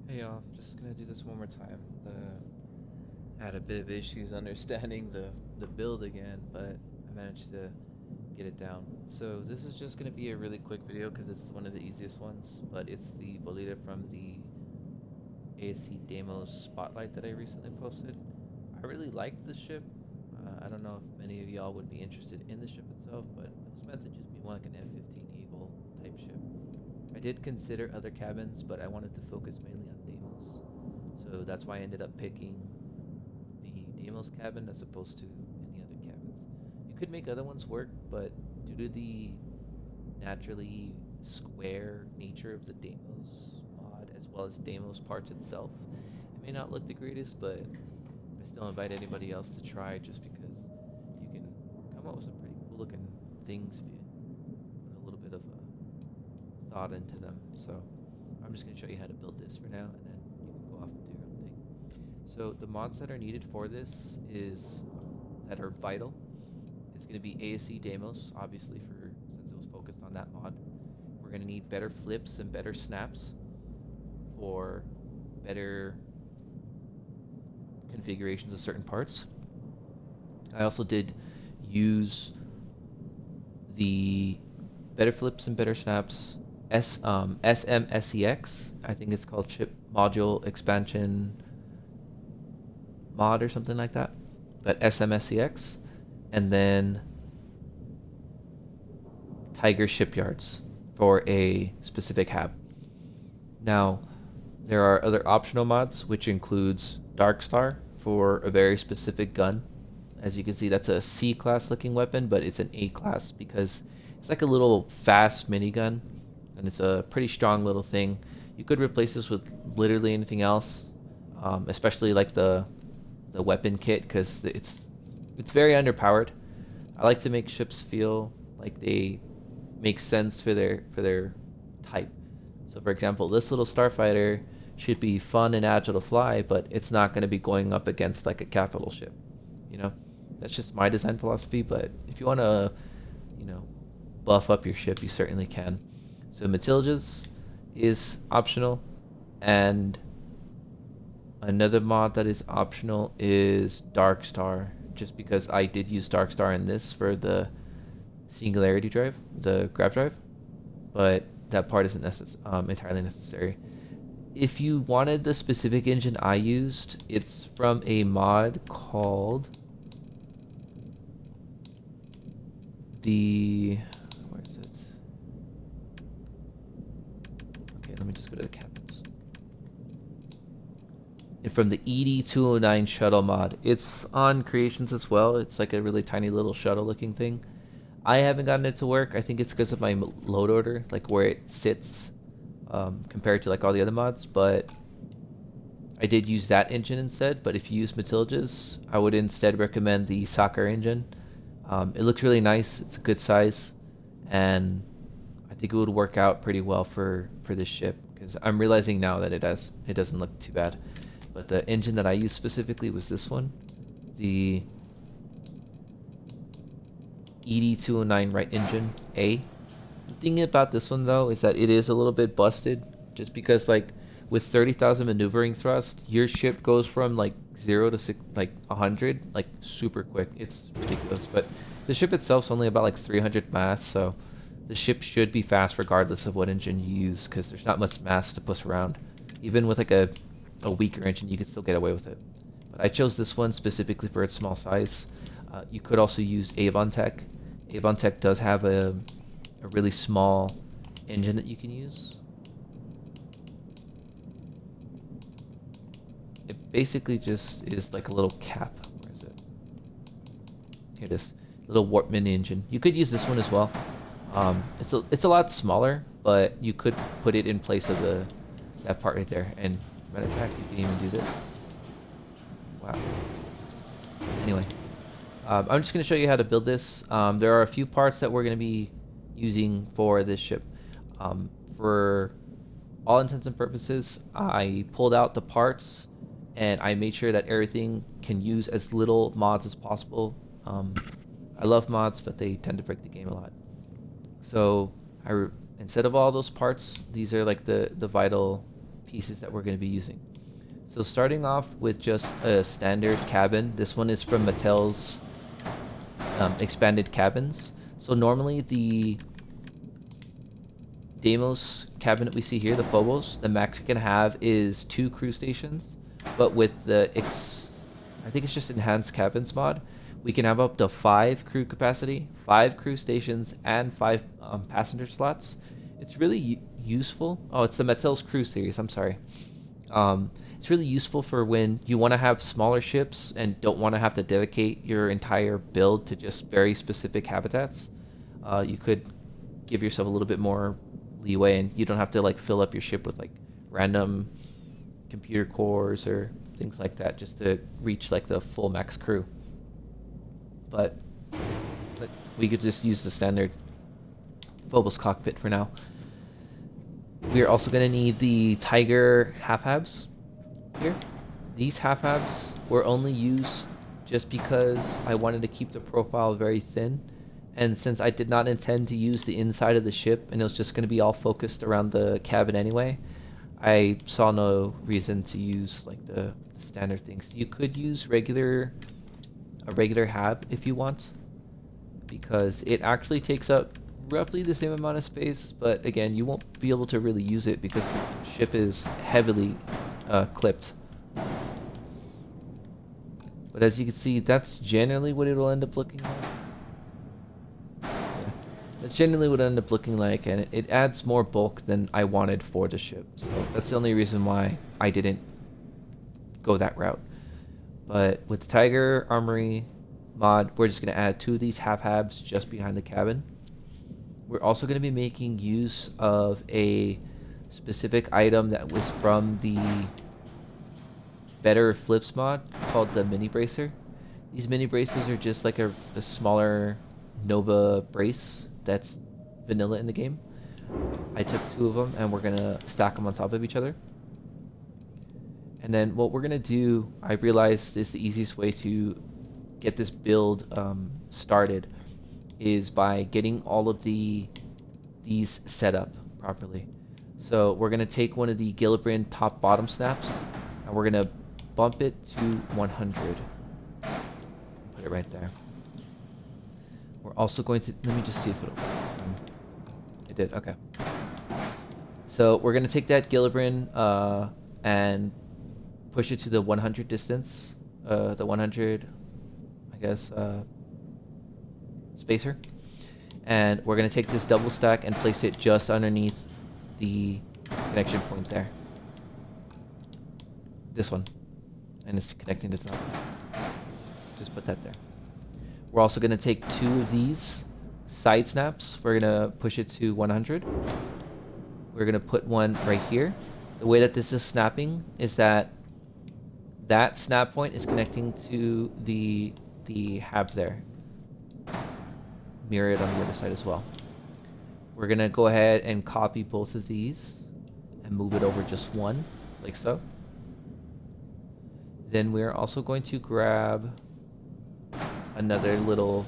Hey y'all, just gonna do this one more time. Had a bit of issues understanding the build again, but I managed to get it down. So this is just gonna be a really quick video because it's one of the easiest ones, but it's the Bolide from the ASC Deimos spotlight that I recently posted. I really liked the ship. I don't know if many of y'all would be interested in the ship itself, but it was meant to just be more like an F-15 Eagle type ship. I did consider other cabins, but I wanted to focus mainly on Deimos. So that's why I ended up picking the Deimos cabin as opposed to any other cabins. You could make other ones work, but due to the naturally square nature of the Deimos mod, as well as Deimos parts itself, it may not look the greatest, but I still invite anybody else to try just because you can come up with some pretty cool looking things if you put a little bit of thought into them. So I'm just going to show you how to build this for now, and then you can go off and do your own thing. So the mods that are needed for this is that are vital. It's going to be ASC Deimos, obviously, for since it was focused on that mod. We're going to need better flips and better snaps for better configurations of certain parts. I also did use the better flips and better snaps SMSEX. I think it's called Chip Module Expansion Mod or something like that. But SMSEX, and then Tiger Shipyards for a specific hab. Now, there are other optional mods, which includes Darkstar for a very specific gun. As you can see, that's a C class looking weapon, but it's an A class because it's like a little fast minigun, and it's a pretty strong little thing. You could replace this with literally anything else, especially like the weapon kit, because it's very underpowered. I like to make ships feel like they make sense for their type. So, for example, this little starfighter should be fun and agile to fly, but it's not going to be going up against like a capital ship. You know, that's just my design philosophy. But if you want to, you know, buff up your ship, you certainly can. So Matilda's is optional, and another mod that is optional is Darkstar, just because I did use Darkstar in this for the Singularity drive, the grav drive, but that part isn't entirely necessary. If you wanted the specific engine I used, it's from a mod called the... where is it? Okay, let me just go to the cabins. And from the ED209 shuttle mod. It's on Creations as well. It's like a really tiny little shuttle looking thing. I haven't gotten it to work. I think it's because of my load order, like where it sits compared to like all the other mods. But I did use that engine instead. But if you use Matilda's, I would instead recommend the soccer engine. It looks really nice. It's a good size, and I think it would work out pretty well for this ship, because I'm realizing now that it doesn't look too bad. But the engine that I used specifically was this one, the ED209 right engine A. The thing about this one though is that it is a little bit busted, just because like with 30,000 maneuvering thrust, your ship goes from like 0 to 100 like super quick. It's ridiculous. But the ship itself's only about like 300 mass, so the ship should be fast regardless of what engine you use, because there's not much mass to push around. Even with like a weaker engine, you can still get away with it. But I chose this one specifically for its small size. You could also use Avon Tech. Avon Tech does have a really small engine that you can use. It basically just is like a little cap. Where is it? Here it is. Little Warpman engine. You could use this one as well. It's a lot smaller, but you could put it in place of that part right there. And matter of fact, you can even do this. Wow. Anyway, I'm just going to show you how to build this. There are a few parts that we're going to be using for this ship. For all intents and purposes, I pulled out the parts and I made sure that everything can use as little mods as possible. I love mods, but they tend to break the game a lot. So instead of all those parts, these are like the vital pieces that we're going to be using. So starting off with just a standard cabin. This one is from Mattel's expanded cabins. So normally the Deimos cabinet we see here, the Phobos, the max it can have is 2 crew stations, but with the I think it's just enhanced cabins mod, we can have up to 5 crew capacity, 5 crew stations, and 5 passenger slots. It's really useful. Oh, it's the Mattel's crew series. I'm sorry. It's really useful for when you want to have smaller ships and don't want to have to dedicate your entire build to just very specific habitats. You could give yourself a little bit more leeway, and you don't have to like fill up your ship with like random computer cores or things like that just to reach like the full max crew. But we could just use the standard Phobos cockpit for now. We are also going to need the Tiger half-habs here. These half-habs were only used just because I wanted to keep the profile very thin, and since I did not intend to use the inside of the ship and it was just going to be all focused around the cabin anyway, I saw no reason to use like the standard things. You could use a regular hab if you want, because it actually takes up roughly the same amount of space, but again, you won't be able to really use it because the ship is heavily clipped. But as you can see, that's generally what it'll end up looking like. Yeah. That's generally what it'll end up looking like, and it adds more bulk than I wanted for the ship. So that's the only reason why I didn't go that route. But with the Tiger Armory mod, we're just going to add 2 of these half-habs just behind the cabin. We're also going to be making use of a specific item that was from the Better Flips mod called the Mini Bracer. These mini braces are just like a smaller Nova brace that's vanilla in the game. I took 2 of them and we're going to stack them on top of each other. And then what we're going to do, I realized is the easiest way to get this build started is by getting all of these set up properly. So we're going to take one of the Gillibrand top bottom snaps and we're going to bump it to 100. Put it right there. We're also going to, let me just see if it'll work. It did, okay. So we're going to take that Gillibrand and push it to the 100 distance, the 100, I guess, spacer, and we're going to take this double stack and place it just underneath the connection point there. This one, and it's connecting to the top. Just put that there. We're also going to take 2 of these side snaps. We're going to push it to 100. We're going to put one right here. The way that this is snapping is that snap point is connecting to the hab there. Mirror it on the other side as well. We're going to go ahead and copy both of these and move it over just one, like so. Then we're also going to grab another little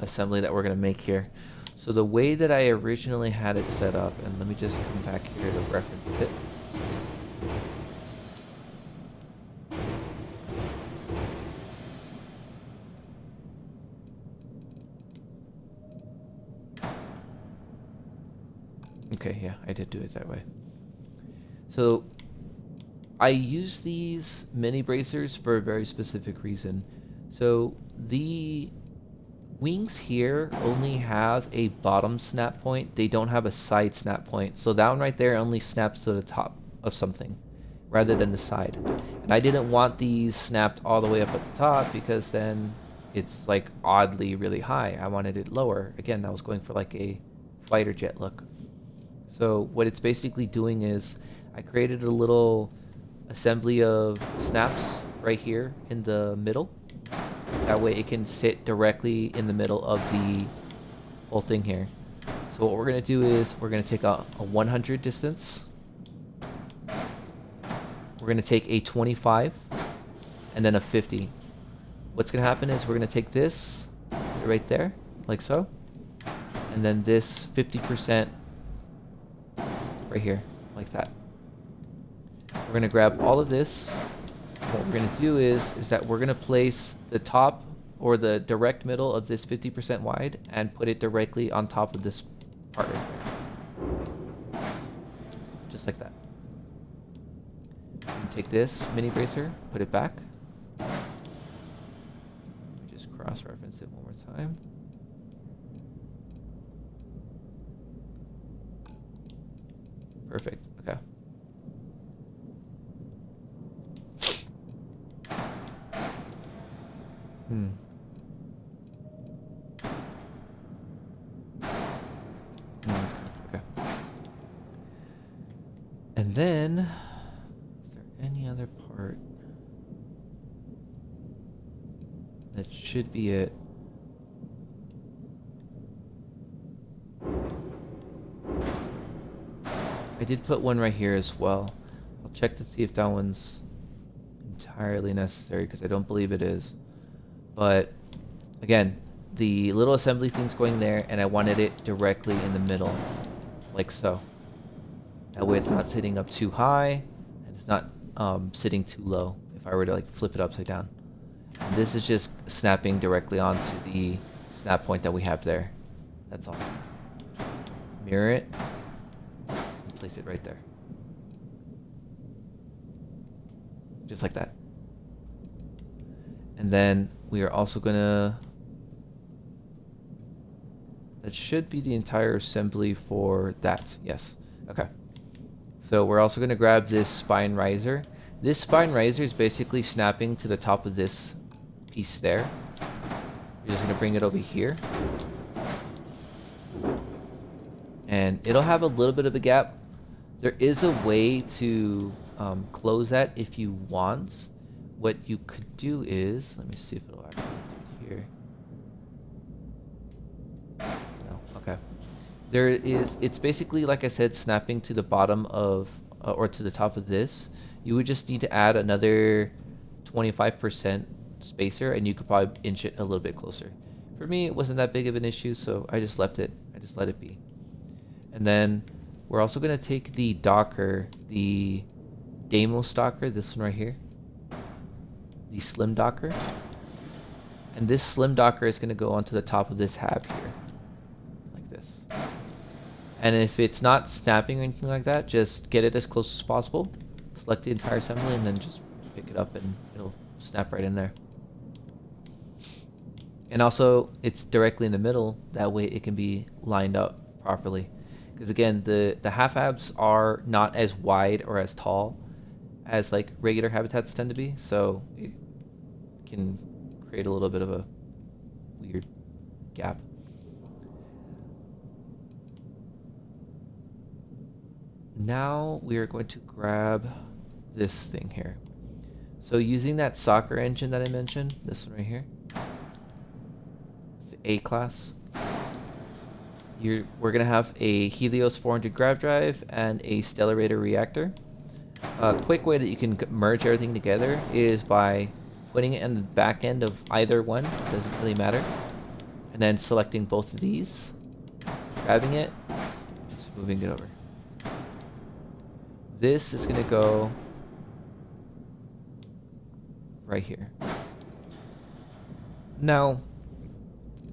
assembly that we're going to make here. So the way that I originally had it set up, and let me just come back here to reference it. Okay, yeah, I did do it that way. So I use these mini bracers for a very specific reason. So the wings here only have a bottom snap point. They don't have a side snap point. So that one right there only snaps to the top of something rather than the side. And I didn't want these snapped all the way up at the top because then it's like oddly really high. I wanted it lower. Again, I was going for like a fighter jet look. So what it's basically doing is I created a little assembly of snaps right here in the middle. That way it can sit directly in the middle of the whole thing here. So what we're going to do is we're going to take a 100 distance. We're going to take a 25 and then a 50. What's going to happen is we're going to take this right there, like so. And then this 50% right here, like that. We're gonna grab all of this. What we're gonna do is that we're gonna place the top or the direct middle of this 50% wide and put it directly on top of this part right there. Just like that. And take this mini bracer, put it back. Just cross-reference it one more time. Perfect. Okay. That's correct. Okay. And then, is there any other part? That should be it. I did put one right here as well. I'll check to see if that one's entirely necessary because I don't believe it is. But again, the little assembly thing's going there and I wanted it directly in the middle, like so. That way it's not sitting up too high and it's not sitting too low if I were to like flip it upside down. And this is just snapping directly onto the snap point that we have there. That's all. Mirror it. Place it right there. Just like that. And then we are also gonna, that should be the entire assembly for that. Yes. Okay. So we're also gonna grab this spine riser. This spine riser is basically snapping to the top of this piece there. We're just gonna bring it over here. And it'll have a little bit of a gap. There is a way to close that if you want. What you could do is, let me see if it'll actually do it here. No, okay. There is, it's basically, like I said, snapping to the bottom of, or to the top of this. You would just need to add another 25% spacer and you could probably inch it a little bit closer. For me, it wasn't that big of an issue, so I just left it. I just let it be. And then we're also going to take the Docker, the Deimos Docker, this one right here, the Slim Docker. And this Slim Docker is going to go onto the top of this hab here, like this. And if it's not snapping or anything like that, just get it as close as possible. Select the entire assembly and then just pick it up and it'll snap right in there. And also, it's directly in the middle. That way it can be lined up properly. Because again, the half habs are not as wide or as tall as like regular habitats tend to be, so it can create a little bit of a weird gap. Now we are going to grab this thing here. So using that soccer engine that I mentioned, this one right here, it's the A class. We're going to have a Helios 400 grav drive and a Stellarator reactor. A quick way that you can merge everything together is by putting it in the back end of either one, doesn't really matter, and then selecting both of these, grabbing it, just moving it over. This is going to go right here. Now,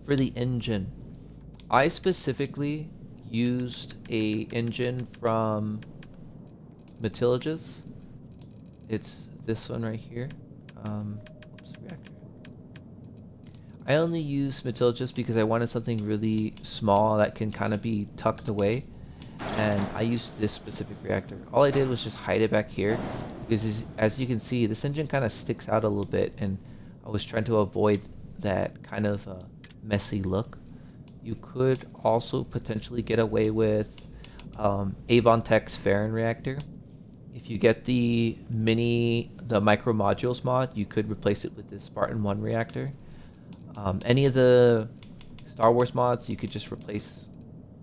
for the engine, I specifically used a engine from Matilages. It's this one right here. Reactor. I only use Matilages because I wanted something really small that can kind of be tucked away, and I used this specific reactor. All I did was just hide it back here because as you can see, this engine kind of sticks out a little bit, and I was trying to avoid that kind of messy look. You could also potentially get away with Avon Tech's Farron reactor. If you get the micro modules mod, you could replace it with this Spartan 1 reactor. Any of the Star Wars mods, you could just replace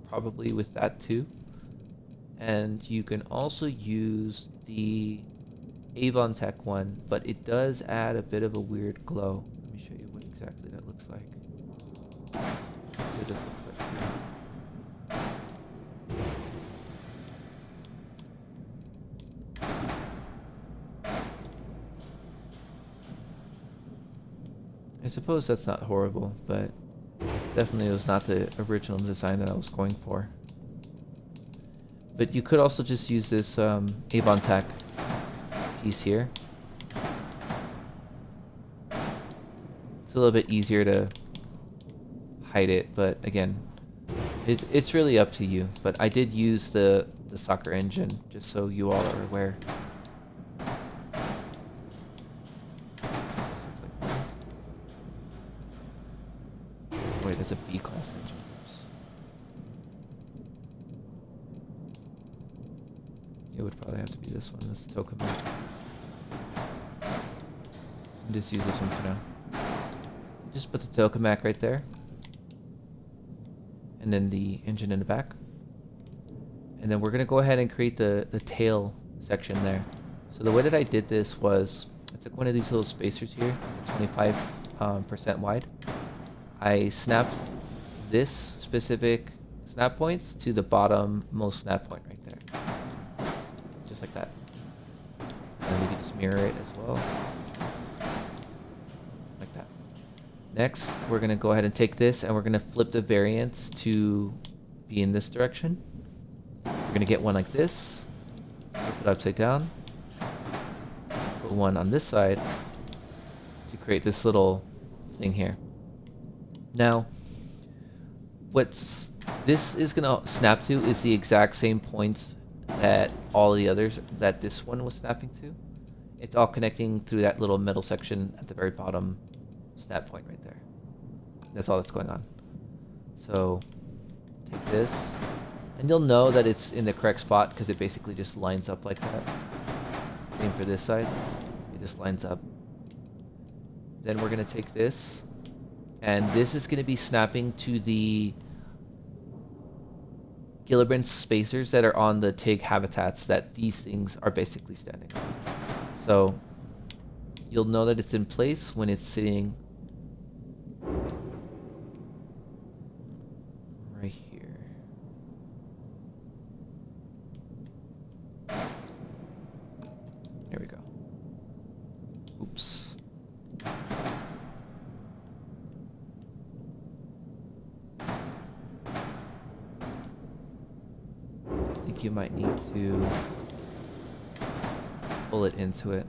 probably with that too. And you can also use the Avon Tech one, but it does add a bit of a weird glow. Let me show you what exactly that looks like. So this looks like too. I suppose that's not horrible, but definitely was not the original design that I was going for. But you could also just use this Avon Tac piece here. It's a little bit easier to hide it, but again, it's really up to you. But I did use the soccer engine, just so you all are aware. Wait, it's a B-class engine. It would probably have to be this one, this tokamak. Just use this one for now. Just put the tokamak right there. And then the engine in the back. And then we're going to go ahead and create the tail section there. So the way that I did this was, I took one of these little spacers here, 25% wide. I snapped this specific snap points to the bottom-most snap point right there. Just like that. And we can just mirror it as well. Like that. Next, we're going to go ahead and take this and we're going to flip the variance to be in this direction. We're going to get one like this, flip it upside down, put one on this side to create this little thing here. Now, what's this is going to snap to is the exact same points that all the others that this one was snapping to. It's all connecting through that little metal section at the very bottom snap point right there. That's all that's going on. So take this, and you'll know that it's in the correct spot because it basically just lines up like that. Same for this side. It just lines up. Then we're going to take this, and this is going to be snapping to the Gillibrand spacers that are on the TIG habitats that these things are basically standing on. So you'll know that it's in place when it's sitting right here. There we go. Oops. I think you might need to pull it into it.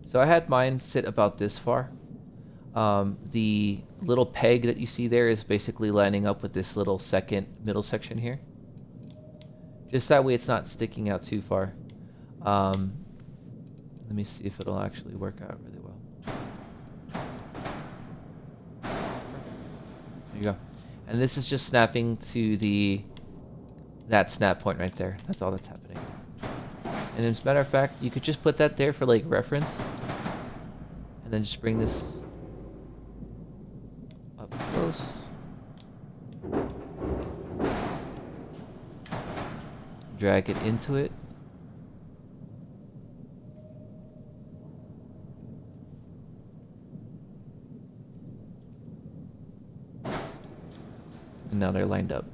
So I had mine sit about this far. The little peg that you see there is basically lining up with this little second middle section here. Just that way it's not sticking out too far. Let me see if it'll actually work out really well. There you go. And this is just snapping to that snap point right there. That's all that's happening. And as a matter of fact, you could just put that there for like reference. And then just bring this up close. Drag it into it. And now they're lined up.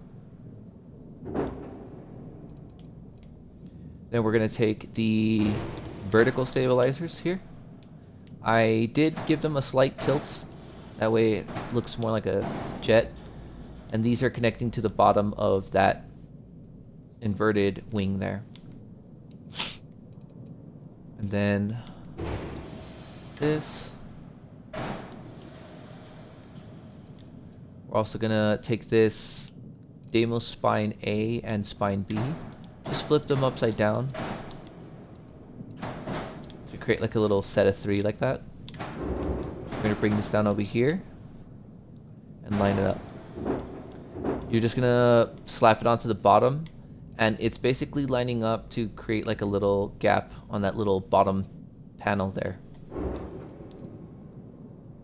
Then we're going to take the vertical stabilizers here. I did give them a slight tilt. That way it looks more like a jet. And these are connecting to the bottom of that inverted wing there. And then this. We're also going to take this Deimos spine A and spine B. Just flip them upside down to create like a little set of 3 like that. We're going to bring this down over here and line it up. You're just going to slap it onto the bottom, and it's basically lining up to create like a little gap on that little bottom panel there.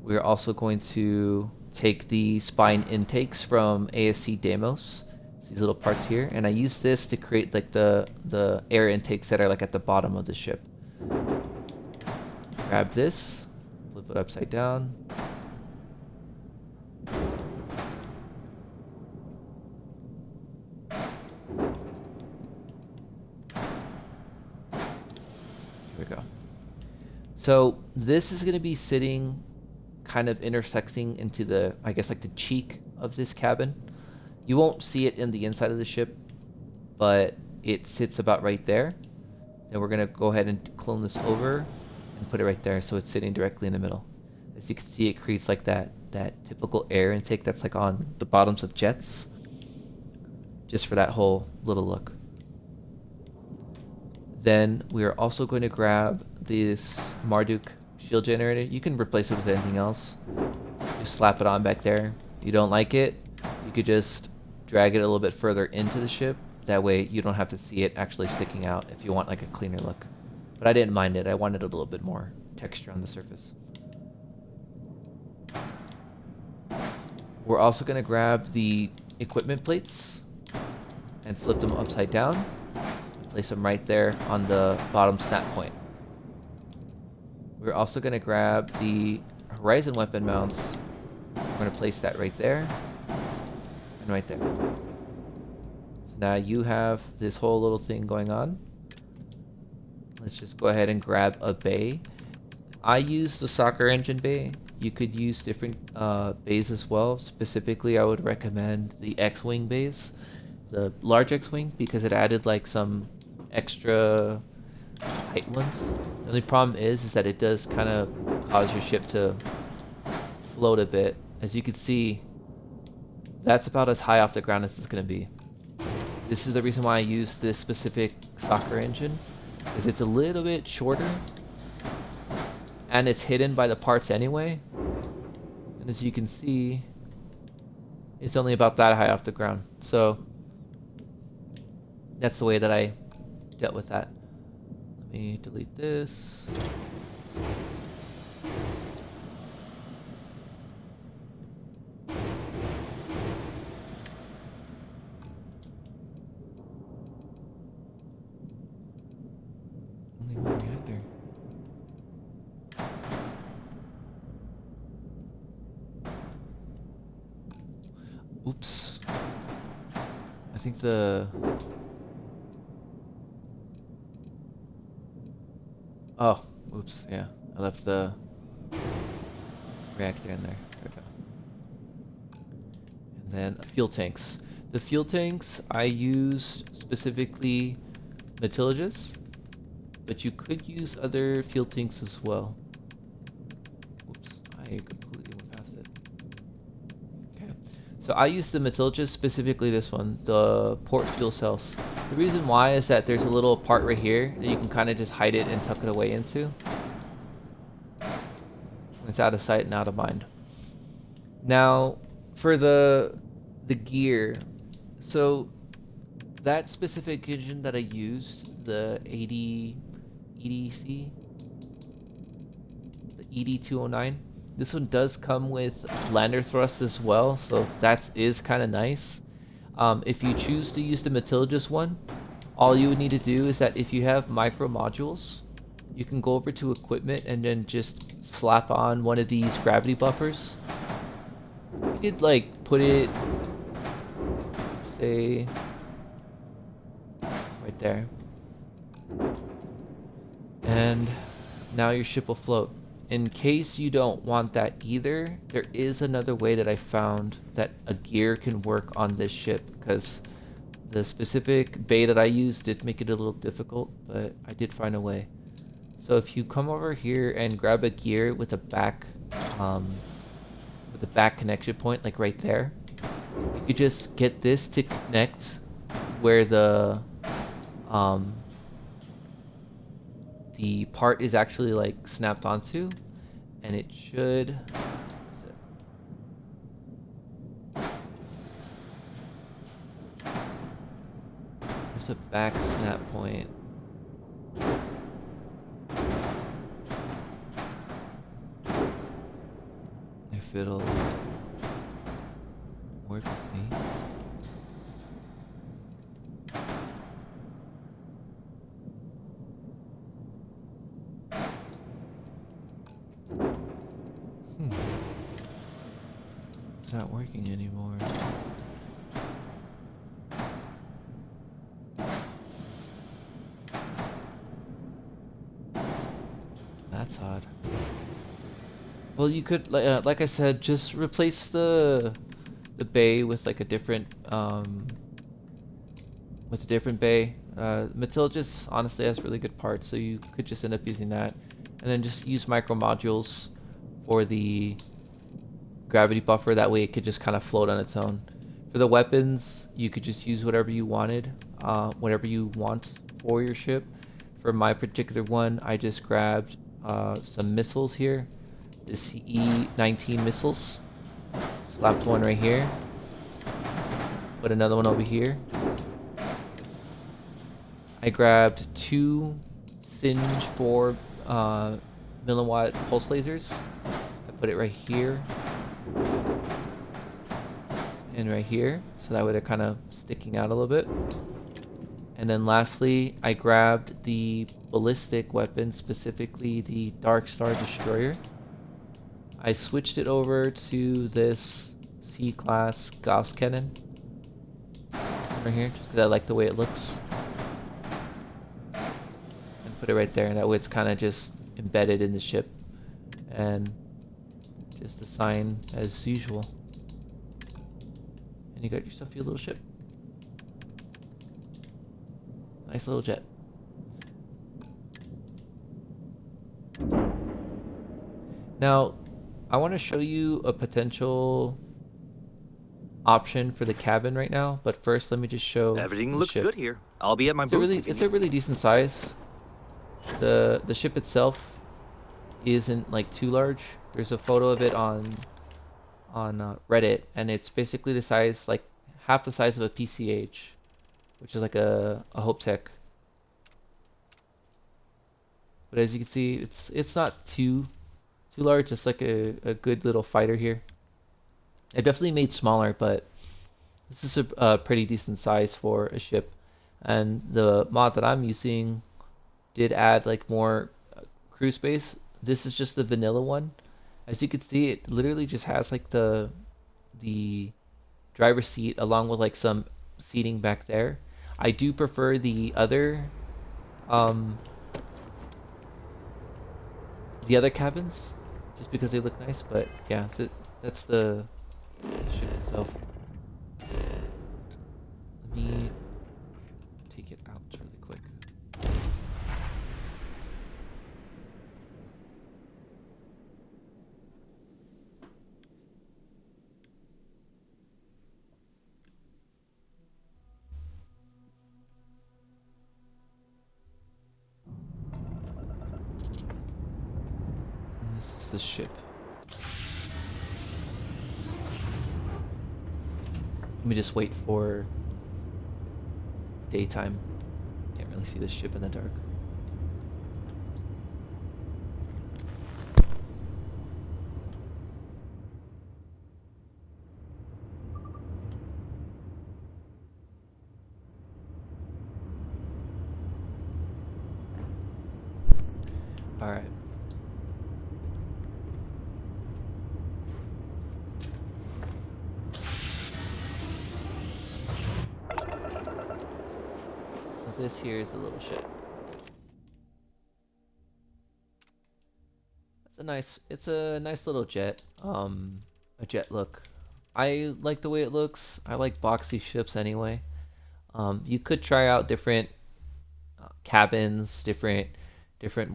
We're also going to take the spine intakes from ASC Deimos, these little parts here, and I use this to create like the air intakes that are like at the bottom of the ship. Grab this, flip it upside down. So this is going to be sitting kind of intersecting into the, I guess, like the cheek of this cabin. You won't see it in the inside of the ship, but it sits about right there. Then we're going to go ahead and clone this over and put it right there so it's sitting directly in the middle. As you can see, it creates like that typical air intake that's like on the bottoms of jets, just for that whole little look. Then we are also going to grab this Marduk shield generator. You can replace it with anything else. Just slap it on back there. You don't like it, you could just drag it a little bit further into the ship. That way you don't have to see it actually sticking out if you want like a cleaner look. But I didn't mind it. I wanted a little bit more texture on the surface. We're also going to grab the equipment plates and flip them upside down. Place them right there on the bottom snap point. We're also going to grab the horizon weapon mounts. We're going to place that right there and right there. So now you have this whole little thing going on. Let's just go ahead and grab a bay. I use the soccer engine bay. You could use different bays as well. Specifically, I would recommend the X-Wing bays, the large X-Wing, because it added like some extra height ones. The only problem is that it does kind of cause your ship to float a bit. As you can see, that's about as high off the ground as it's going to be. This is the reason why I use this specific soccer engine, is it's a little bit shorter and it's hidden by the parts anyway. And as you can see, it's only about that high off the ground. So that's the way that I dealt with that. Let me delete this. Only one reactor. Oops. I think the... Oh, oops, yeah. I left the reactor in there. There we go. And then fuel tanks. The fuel tanks I used specifically Matilages, but you could use other fuel tanks as well. Oops, I completely went past it. Okay. So I used the Matilages, specifically this one, the port fuel cells. The reason why is that there's a little part right here that you can kind of just hide it and tuck it away into. It's out of sight and out of mind. Now, for the gear, so that specific engine that I used, the EDC, the ED209, this one does come with lander thrust as well, so that is kind of nice. If you choose to use the Matilages one, all you would need to do is that if you have micro modules, you can go over to equipment and then just slap on one of these gravity buffers. You could like put it, say, right there. And now your ship will float. In case you don't want that either, there is another way that I found that a gear can work on this ship, because the specific bay that I used did make it a little difficult, but I did find a way. So if you come over here and grab a gear with a back connection point, like right there, you could just get this to connect where the part is actually like snapped onto, and it should. There's a back snap point. If it'll work with me. It's not working anymore. That's That's odd. Well, you could, like I said, just replace the bay with like a different bay. Matilda just honestly has really good parts, so you could just end up using that, and then just use micro modules for the gravity buffer. That way, it could just kind of float on its own. For the weapons, you could just use whatever you wanted, whatever you want for your ship. For my particular one, I just grabbed some missiles here, the CE-19 missiles. Slapped one right here. Put another one over here. I grabbed 2 Singe 4 milliwatt pulse lasers. I put it right here and right here, so that way they're kind of sticking out a little bit. And then lastly, I grabbed the ballistic weapon, specifically the Dark Star Destroyer. I switched it over to this C-class Gauss cannon right here, just because I like the way it looks. And put it right there, and that way it's kind of just embedded in the ship. And just assign as usual. And you got yourself your little ship. Nice little jet. Now, I want to show you a potential option for the cabin right now, but first let me just show everything the looks ship. Good here. I'll be at my booth. It's a really decent size. The ship itself isn't like too large. There's a photo of it on Reddit, and it's basically the size, like half the size of a PCH, which is like a Hope Tech. But as you can see, it's not too large. It's like a good little fighter here. It definitely made smaller, but this is a pretty decent size for a ship. And the mod that I'm using did add like more crew space. This is just the vanilla one. As you can see, it literally just has like the driver's seat along with like some seating back there. I do prefer the other cabins just because they look nice, but yeah, that's the ship itself. Let me take it out really quick. And this is the ship. Let me just wait for daytime. Can't really see the ship in the dark. All right. This here is the little ship. It's a nice little jet. A jet look. I like the way it looks. I like boxy ships anyway. You could try out different cabins, different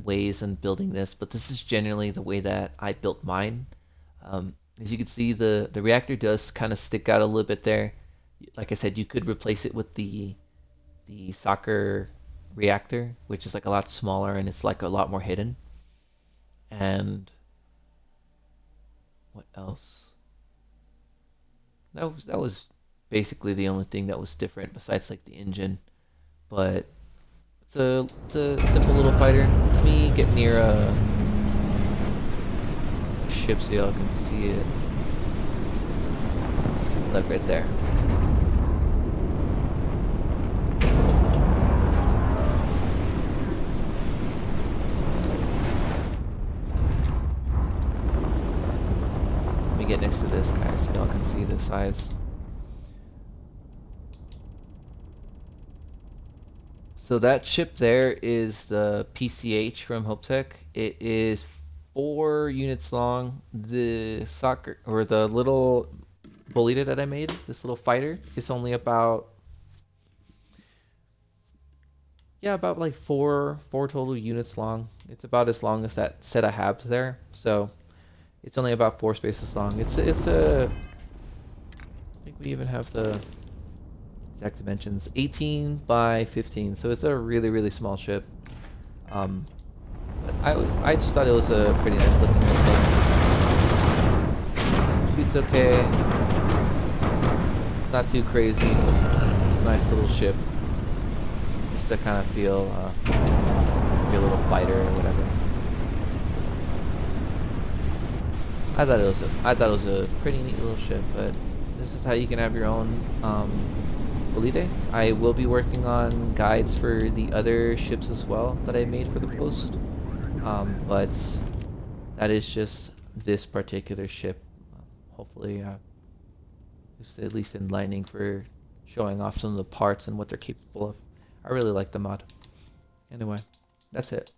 ways in building this, but this is generally the way that I built mine. As you can see, the reactor does kind of stick out a little bit there. Like I said, you could replace it with the soccer reactor, which is like a lot smaller and it's like a lot more hidden. And what else? That was basically the only thing that was different besides like the engine. But it's a simple little fighter. Let me get near a ship so y'all can see it. Look right there. Get next to this guy so y'all can see the size. So that ship there is the PCH from HopeTech. It is 4 units long. The soccer or the little Bolide that I made, this little fighter, is only about about like four total units long. It's about as long as that set of habs there. So it's only about 4 spaces long. It's a I think we even have the exact dimensions, 18 by 15. So it's a really small ship. But I just thought it was a pretty nice looking thing. Shoots okay. It's not too crazy. It's a nice little ship. Just to kind of feel be a little fighter or whatever. I thought it was a pretty neat little ship, but this is how you can have your own Bolide. I will be working on guides for the other ships as well that I made for the post. But that is just this particular ship. Hopefully, it's at least enlightening for showing off some of the parts and what they're capable of. I really like the mod. Anyway, that's it.